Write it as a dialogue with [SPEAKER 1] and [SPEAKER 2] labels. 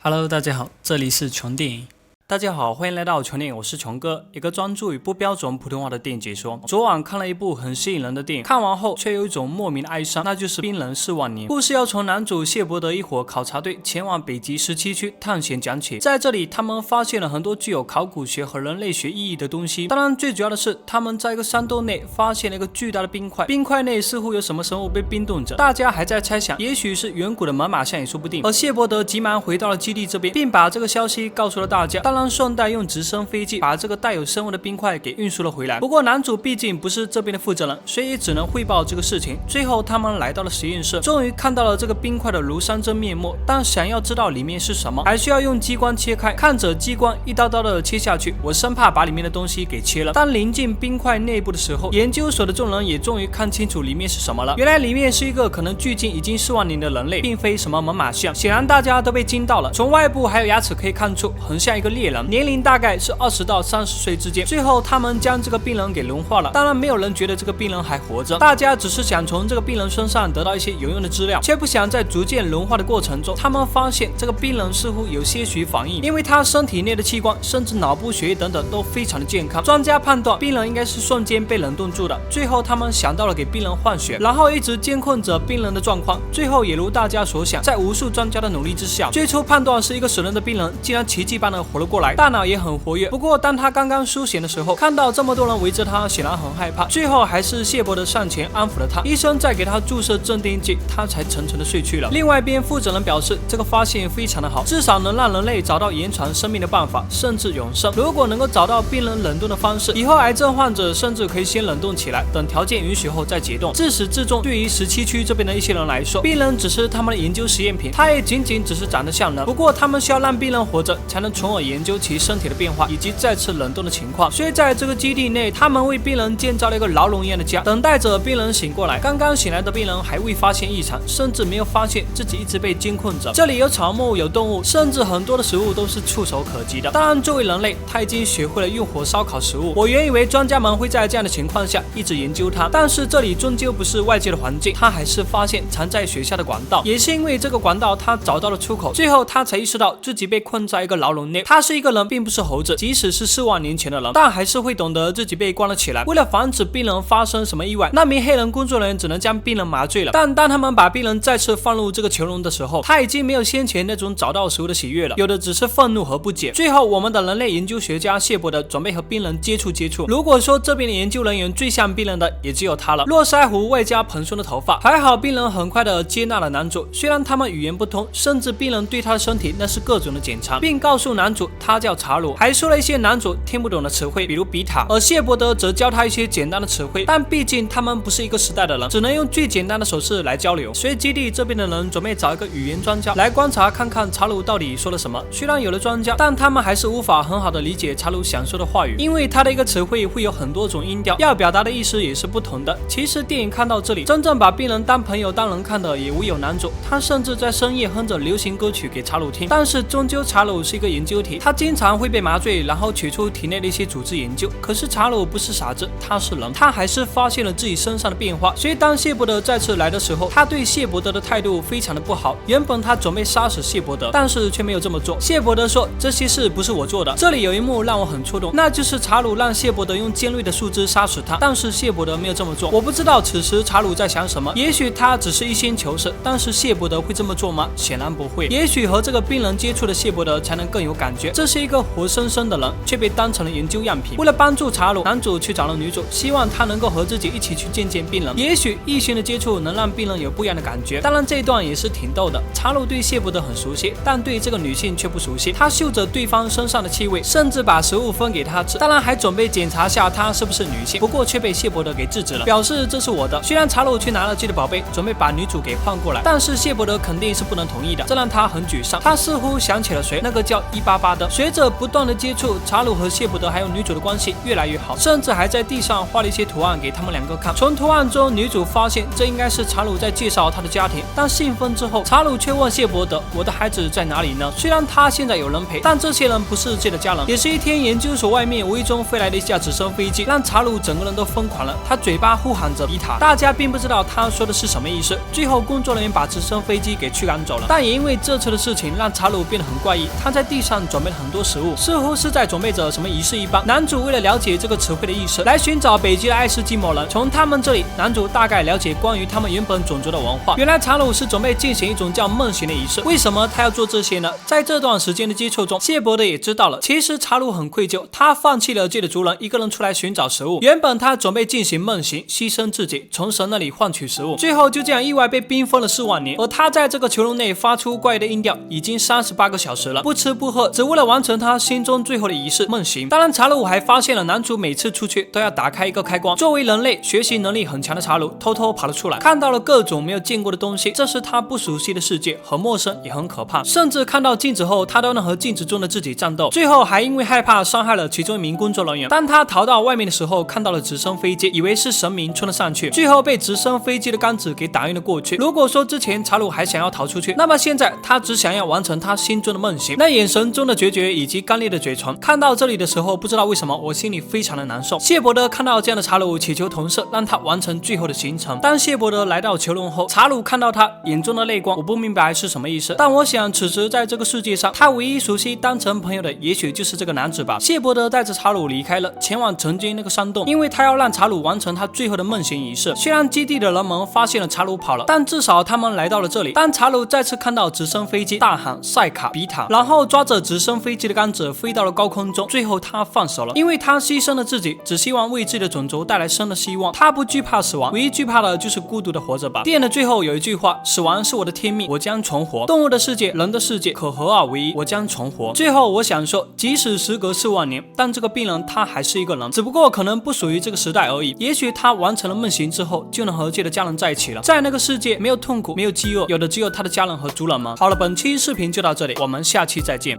[SPEAKER 1] Hello， 大家好，这里是穷电影。大家好，欢迎来到穷电影，我是穷哥，一个专注于不标准普通话的电影解说。昨晚看了一部很吸引人的电影，看完后却有一种莫名的哀伤，那就是《冰人4万年》。故事要从男主谢伯德一伙考察队前往北极17区探险讲起。在这里，他们发现了很多具有考古学和人类学意义的东西。当然，最主要的是，他们在一个山洞内发现了一个巨大的冰块，冰块内似乎有什么生物被冰冻着。大家还在猜想，也许是远古的猛犸象也说不定。而谢伯德急忙回到了基地这边，并把这个消息告诉了大家。当然，顺带用直升飞机把这个带有生物的冰块给运输了回来。不过男主毕竟不是这边的负责人，所以只能汇报这个事情。最后他们来到了实验室，终于看到了这个冰块的庐山真面目。但想要知道里面是什么，还需要用激光切开。看着激光一刀刀的切下去，我生怕把里面的东西给切了。当临近冰块内部的时候，研究所的众人也终于看清楚里面是什么了。原来里面是一个可能距今已经4万年的人类，并非什么猛犸象。显然大家都被惊到了。从外部还有牙齿可以看出，很像一个猎人，年龄大概是20到30岁之间。最后他们将这个病人给融化了，当然没有人觉得这个病人还活着，大家只是想从这个病人身上得到一些有用的资料，却不想在逐渐融化的过程中，他们发现这个病人似乎有些许反应，因为他身体内的器官甚至脑部、血液等等都非常的健康。专家判断病人应该是瞬间被冷冻住的。最后他们想到了给病人换血，然后一直监控着病人的状况。最后也如大家所想，在无数专家的努力之下，最初判断是一个死人的病人竟然奇迹般的活了过来，大脑也很活跃。不过当他刚刚苏醒的时候，看到这么多人围着他，显然很害怕。最后还是谢伯德上前安抚了他，医生再给他注射镇定剂，他才沉沉的睡去了。另外一边，负责人表示这个发现非常的好，至少能让人类找到延长生命的办法，甚至永生。如果能够找到病人冷冻的方式，以后癌症患者甚至可以先冷冻起来，等条件允许后再解冻。自始至终，对于17区这边的一些人来说，病人只是他们的研究实验品，他也仅仅只是长得像人。不过他们需要让病人活着，才能从而研究其身体的变化以及再次冷冻的情况。所以在这个基地内，他们为病人建造了一个牢笼一样的家，等待着病人醒过来。刚刚醒来的病人还未发现异常，甚至没有发现自己一直被监控着。这里有草木，有动物，甚至很多的食物都是触手可及的。当然，作为人类，他已经学会了用火烧烤食物。我原以为专家们会在这样的情况下一直研究它，但是这里终究不是外界的环境，他还是发现藏在雪下的管道。也是因为这个管道，他找到了出口。最后他才意识到自己被困在一个牢笼内。他是一个人，并不是猴子，即使是4万年前的人，但还是会懂得自己被关了起来。为了防止病人发生什么意外，那名黑人工作人员只能将病人麻醉了。但当他们把病人再次放入这个囚笼的时候，他已经没有先前那种找到食物的喜悦了，有的只是愤怒和不解。最后，我们的人类研究学家谢伯德准备和病人接触。如果说这边的研究人员最像病人的，也只有他了。络腮胡外加蓬松的头发，还好病人很快的接纳了男主。虽然他们语言不通，甚至病人对他的身体那是各种的检查，并告诉男主他叫查鲁，还说了一些男主听不懂的词汇，比如比塔。而谢伯德则教他一些简单的词汇，但毕竟他们不是一个时代的人，只能用最简单的手势来交流。所以基地这边的人准备找一个语言专家来观察看看查鲁到底说了什么。虽然有了专家，但他们还是无法很好的理解查鲁想说的话语，因为他的一个词汇会有很多种音调，要表达的意思也是不同的。其实电影看到这里，真正把病人当朋友当人看的也唯有男主，他甚至在深夜哼着流行歌曲给查鲁听。但是终究查鲁是一个研究体，他经常会被麻醉，然后取出体内的一些组织研究。可是查鲁不是傻子，他是人，他还是发现了自己身上的变化。所以当谢伯德再次来的时候，他对谢伯德的态度非常的不好。原本他准备杀死谢伯德，但是却没有这么做。谢伯德说这些事不是我做的。这里有一幕让我很触动，那就是查鲁让谢伯德用尖锐的树枝杀死他，但是谢伯德没有这么做。我不知道此时查鲁在想什么，也许他只是一心求死，但是谢伯德会这么做吗？显然不会。也许和这个病人接触的谢伯德才能更有感觉，这是一个活生生的人，却被当成了研究样品。为了帮助查鲁，男主去找了女主，希望她能够和自己一起去见见病人。也许异性的接触能让病人有不一样的感觉。当然这一段也是挺逗的，查鲁对谢伯德很熟悉，但对这个女性却不熟悉。他嗅着对方身上的气味，甚至把食物分给她吃，当然还准备检查下她是不是女性，不过却被谢伯德给制止了，表示这是我的。虽然查鲁去拿了自己的宝贝，准备把女主给换过来，但是谢伯德肯定是不能同意的，这让他很沮丧。他似乎想起了谁，那个叫188的德。随着不断的接触，查鲁和谢伯德还有女主的关系越来越好，甚至还在地上画了一些图案给他们两个看。从图案中，女主发现这应该是查鲁在介绍他的家庭，但兴奋之后，查鲁却问谢伯德：“我的孩子在哪里呢？”虽然他现在有人陪，但这些人不是自己的家人。也是一天，研究所外面无意中飞来了一架直升飞机，让查鲁整个人都疯狂了。他嘴巴呼喊着比塔，大家并不知道他说的是什么意思。最后，工作人员把直升飞机给驱赶走了。但也因为这次的事情，让查鲁变得很怪异。他在地上准备了很多食物，似乎是在准备着什么仪式一般。男主为了了解这个词汇的意思，来寻找北极的爱斯基摩人。从他们这里，男主大概了解关于他们原本种族的文化。原来查鲁是准备进行一种叫梦行的仪式。为什么他要做这些呢？在这段时间的接触中，谢伯德也知道了，其实查鲁很愧疚，他放弃了自己的族人，一个人出来寻找食物。原本他准备进行梦行，牺牲自己，从神那里换取食物，最后就这样意外被冰封了4万年。而他在这个囚笼内发出怪异的音调，已经38个小时了，不吃不喝，只为了完成他心中最后的仪式梦行。当然，查鲁还发现了男主每次出去都要打开一个开关。作为人类，学习能力很强的查鲁偷偷跑了出来，看到了各种没有见过的东西，这是他不熟悉的世界，很陌生也很可怕。甚至看到镜子后，他都能和镜子中的自己战斗。最后还因为害怕伤害了其中一名工作人员。当他逃到外面的时候，看到了直升飞机，以为是神明冲了上去，最后被直升飞机的杆子给打晕了过去。如果说之前查鲁还想要逃出去，那么现在他只想要完成他心中的梦行。那眼神中的决绝以及干裂的嘴唇，看到这里的时候，不知道为什么我心里非常的难受。谢伯德看到这样的查鲁，祈求同事让他完成最后的行程。当谢伯德来到囚笼后，查鲁看到他眼中的泪光，我不明白是什么意思，但我想此时在这个世界上，他唯一熟悉当成朋友的也许就是这个男子吧。谢伯德带着查鲁离开了，前往曾经那个山洞，因为他要让查鲁完成他最后的梦行仪式。虽然基地的人们发现了查鲁跑了，但至少他们来到了这里。当查鲁再次看到直升飞机，大喊塞卡比塔，然后抓着直升飞机的杆子飞到了高空中。最后他放手了，因为他牺牲了自己，只希望为自己的种族带来生的希望。他不惧怕死亡，唯一惧怕的就是孤独的活着吧。电影的最后有一句话：死亡是我的天命，我将存活。动物的世界，人的世界可合二为一，我将存活。最后我想说，即使时隔4万年，但这个病人他还是一个人，只不过可能不属于这个时代而已。也许他完成了梦行之后，就能和自己的家人在一起了。在那个世界，没有痛苦，没有饥饿，有的只有他的家人和族人们。好了，本期视频就到这里，我们下期再见。